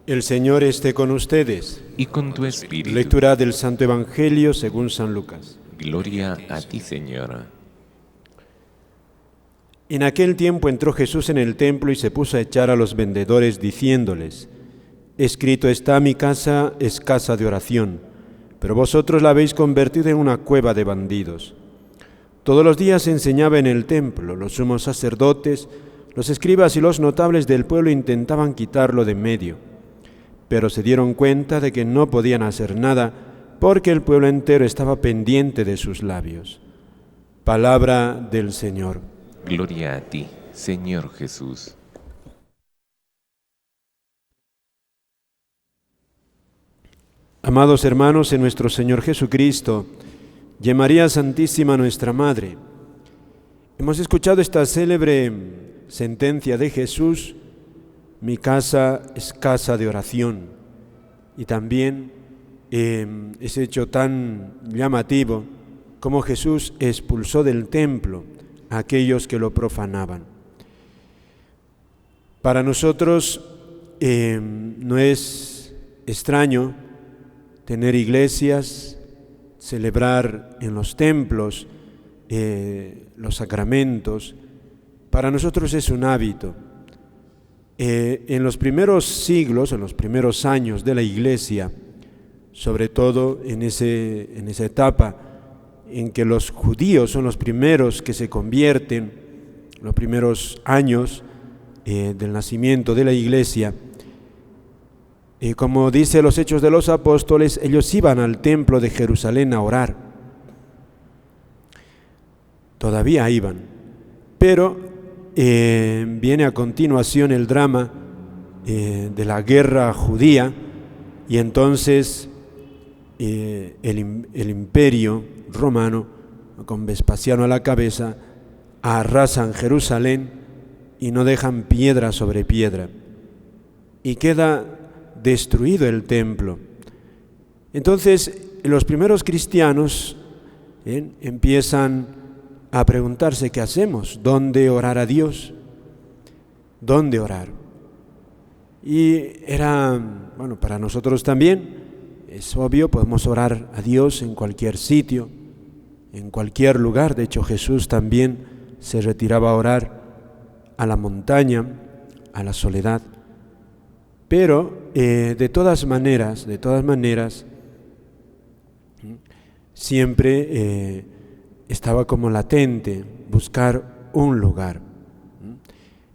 El Señor esté con ustedes. Y con tu espíritu. Lectura del Santo Evangelio según San Lucas. Gloria a ti, Señor. En aquel tiempo entró Jesús en el templo y se puso a echar a los vendedores, diciéndoles: Escrito está, mi casa es casa de oración, pero vosotros la habéis convertido en una cueva de bandidos. Todos los días enseñaba en el templo. Los sumos sacerdotes, los escribas y los notables del pueblo intentaban quitarlo de en medio, pero se dieron cuenta de que no podían hacer nada porque el pueblo entero estaba pendiente de sus labios. Palabra del Señor. Gloria a ti, Señor Jesús. Amados hermanos en nuestro Señor Jesucristo y en María Santísima nuestra Madre, hemos escuchado esta célebre sentencia de Jesús: mi casa es casa de oración. Y también ese hecho tan llamativo como Jesús expulsó del templo a aquellos que lo profanaban. Para nosotros no es extraño tener iglesias, celebrar en los templos los sacramentos. Para nosotros es un hábito. En los primeros siglos, en los primeros años de la Iglesia, sobre todo en esa etapa en que los judíos son los primeros que se convierten, los primeros años del nacimiento de la Iglesia, como dice los Hechos de los Apóstoles, ellos iban al templo de Jerusalén a orar. Todavía iban, pero viene a continuación el drama de la guerra judía, y entonces el imperio romano, con Vespasiano a la cabeza, arrasan Jerusalén y no dejan piedra sobre piedra, y queda destruido el templo. Entonces los primeros cristianos empiezan a preguntarse: ¿qué hacemos? ¿Dónde orar a Dios? ¿Dónde orar? Y era, para nosotros también es obvio, podemos orar a Dios en cualquier sitio, en cualquier lugar. De hecho, Jesús también se retiraba a orar a la montaña, a la soledad. Pero de todas maneras, siempre estaba como latente buscar un lugar.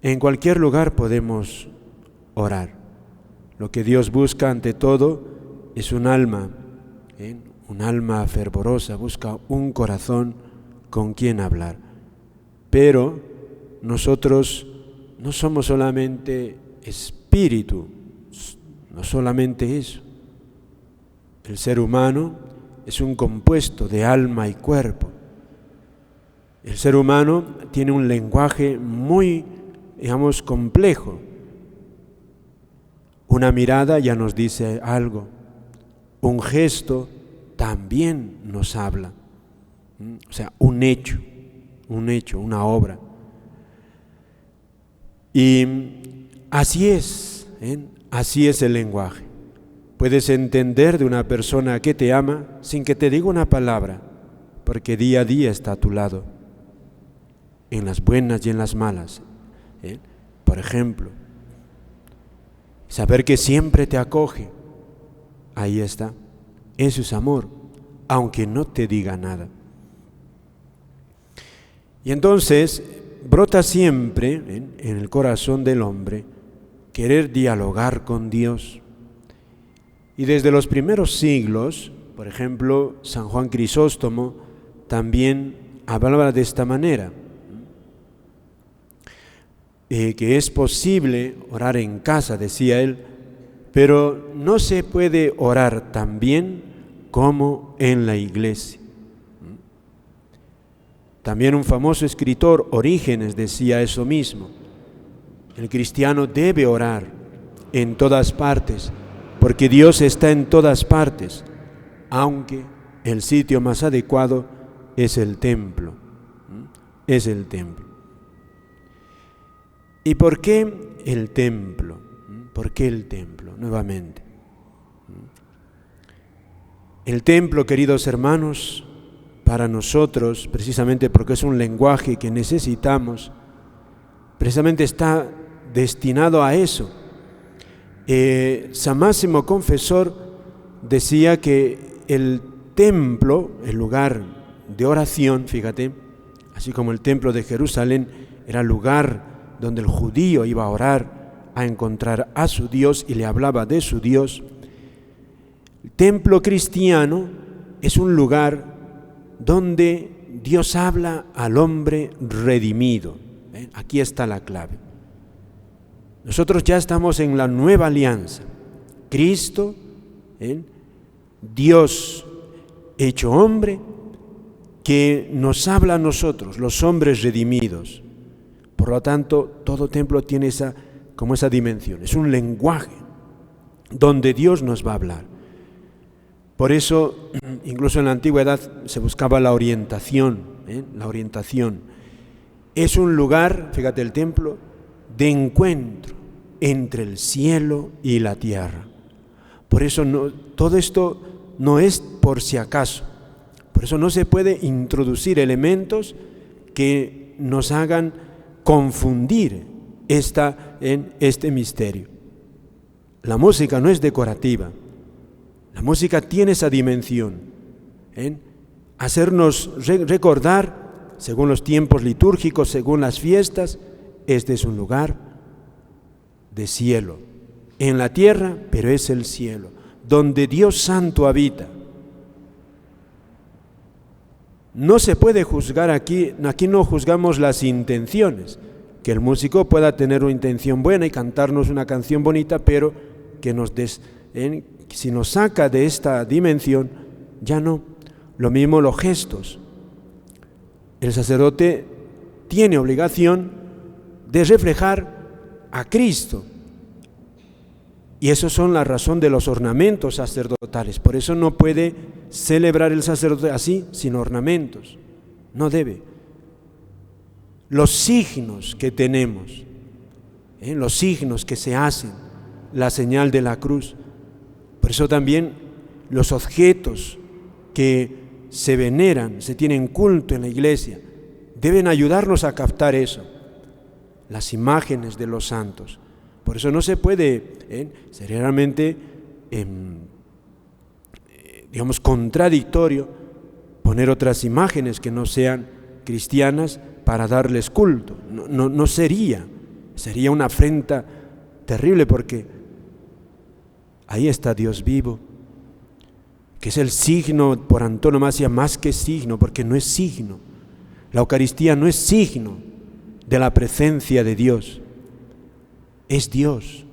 En cualquier lugar podemos orar. Lo que Dios busca ante todo es un alma fervorosa, busca un corazón con quien hablar. Pero nosotros no somos solamente espíritu, no solamente eso. El ser humano es un compuesto de alma y cuerpo. El ser humano tiene un lenguaje muy, complejo. Una mirada ya nos dice algo. Un gesto también nos habla. O sea, un hecho, una obra. Y así es el lenguaje. Puedes entender de una persona que te ama sin que te diga una palabra, porque día a día está a tu lado, en las buenas y en las malas. Por ejemplo, saber que siempre te acoge, ahí está, eso es amor, aunque no te diga nada. Y entonces brota siempre en el corazón del hombre querer dialogar con Dios. Y desde los primeros siglos, por ejemplo, San Juan Crisóstomo también hablaba de esta manera, que es posible orar en casa, decía él, pero no se puede orar tan bien como en la iglesia. También un famoso escritor, Orígenes, decía eso mismo. El cristiano debe orar en todas partes, porque Dios está en todas partes, aunque el sitio más adecuado es el templo. Es el templo. ¿Y por qué el templo? ¿Por qué el templo? Nuevamente. El templo, queridos hermanos, para nosotros, precisamente porque es un lenguaje que necesitamos, precisamente está destinado a eso. San Máximo Confesor decía que el templo, el lugar de oración, fíjate, así como el templo de Jerusalén era el lugar donde el judío iba a orar, a encontrar a su Dios y le hablaba de su Dios, el templo cristiano es un lugar donde Dios habla al hombre redimido. Aquí está la clave. Nosotros ya estamos en la nueva alianza. Cristo, Dios hecho hombre, que nos habla a nosotros, los hombres redimidos. Por lo tanto, todo templo tiene esa dimensión. Es un lenguaje donde Dios nos va a hablar. Por eso, incluso en la antigüedad se buscaba la orientación. La orientación. Es un lugar, fíjate, el templo, de encuentro entre el cielo y la tierra. Por eso todo esto no es por si acaso. Por eso no se puede introducir elementos que nos hagan confundir este misterio. La música no es decorativa. La música tiene esa dimensión, hacernos recordar, según los tiempos litúrgicos, según las fiestas, este es un lugar de cielo, en la tierra, pero es el cielo, donde Dios Santo habita. No se puede juzgar aquí no juzgamos las intenciones, que el músico pueda tener una intención buena y cantarnos una canción bonita, pero que si nos saca de esta dimensión, ya no. Lo mismo los gestos. El sacerdote tiene obligación de reflejar a Cristo. Y eso son la razón de los ornamentos sacerdotales. Por eso no puede celebrar el sacerdote así, sin ornamentos. No debe. Los signos que tenemos, los signos que se hacen, la señal de la cruz. Por eso también los objetos que se veneran, se tienen culto en la iglesia, deben ayudarnos a captar eso. Las imágenes de los santos. Por eso no se puede, sería realmente, contradictorio poner otras imágenes que no sean cristianas para darles culto. No sería una afrenta terrible, porque ahí está Dios vivo, que es el signo por antonomasia, más que signo, porque no es signo. La Eucaristía no es signo de la presencia de Dios. Es Dios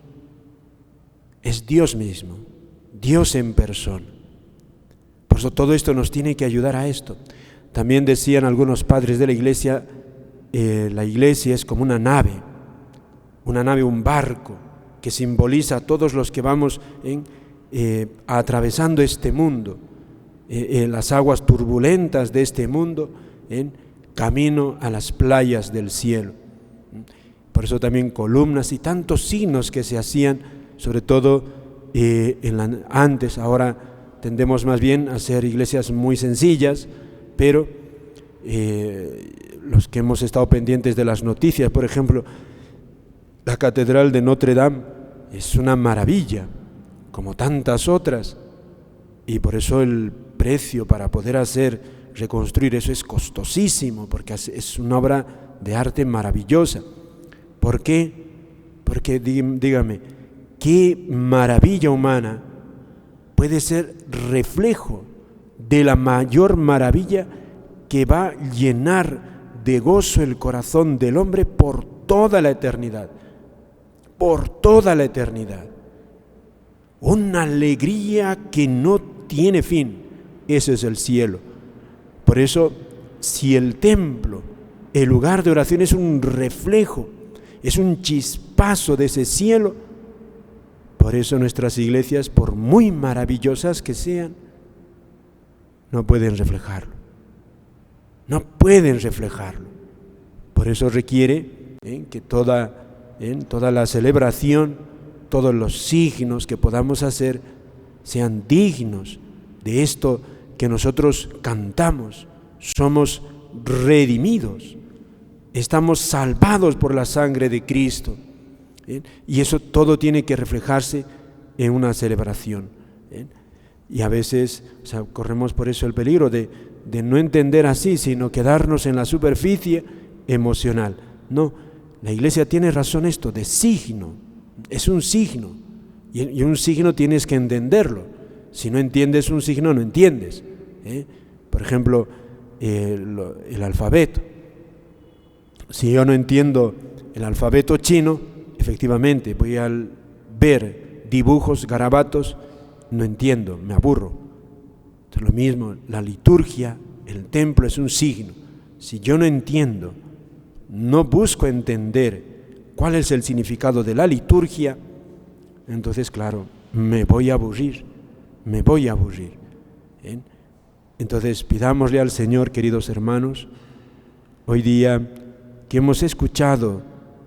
mismo, Dios en persona. Por eso todo esto nos tiene que ayudar a esto. También decían algunos padres de la iglesia es como una nave, un barco, que simboliza a todos los que vamos atravesando este mundo, las aguas turbulentas de este mundo, en camino a las playas del cielo. Por eso también columnas y tantos signos que se hacían, sobre todo antes. Ahora tendemos más bien a hacer iglesias muy sencillas, pero los que hemos estado pendientes de las noticias, por ejemplo, la Catedral de Notre Dame es una maravilla, como tantas otras, y por eso el precio para poder reconstruir eso es costosísimo, porque es una obra de arte maravillosa. ¿Por qué? Porque dígame, ¿qué maravilla humana puede ser reflejo de la mayor maravilla que va a llenar de gozo el corazón del hombre por toda la eternidad? Por toda la eternidad. Una alegría que no tiene fin. Ese es el cielo. Por eso, si el templo, el lugar de oración, es un reflejo, es un chispazo de ese cielo, por eso nuestras iglesias, por muy maravillosas que sean, no pueden reflejarlo. No pueden reflejarlo. Por eso requiere que toda la celebración todos los signos que podamos hacer sean dignos de esto que nosotros cantamos. Somos redimidos, estamos salvados por la sangre de Cristo. Y eso todo tiene que reflejarse en una celebración. Y a veces corremos por eso el peligro de no entender así, sino quedarnos en la superficie emocional. No, la Iglesia tiene razón esto, de signo, es un signo, y un signo tienes que entenderlo. Si no entiendes un signo, no entiendes. Por ejemplo, el alfabeto. Si yo no entiendo el alfabeto chino, efectivamente voy a ver dibujos, garabatos, no entiendo, me aburro. Es lo mismo, la liturgia, el templo es un signo. Si yo no entiendo, no busco entender cuál es el significado de la liturgia, entonces, claro, me voy a aburrir. Entonces, pidámosle al Señor, queridos hermanos, hoy día que hemos escuchado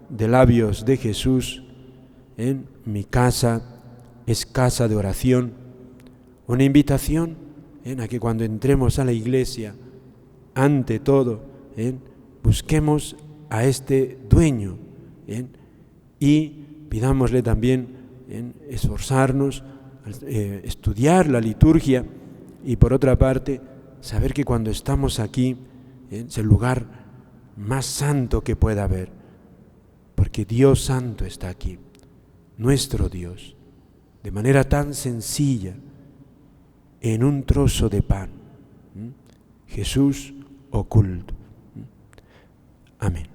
de labios de Jesús, mi casa es casa de oración, una invitación a que cuando entremos a la iglesia, ante todo, busquemos a este dueño y pidámosle también esforzarnos, estudiar la liturgia y por otra parte, saber que cuando estamos aquí es el lugar más santo que pueda haber, porque Dios Santo está aquí, nuestro Dios, de manera tan sencilla, en un trozo de pan. Jesús oculto. Amén.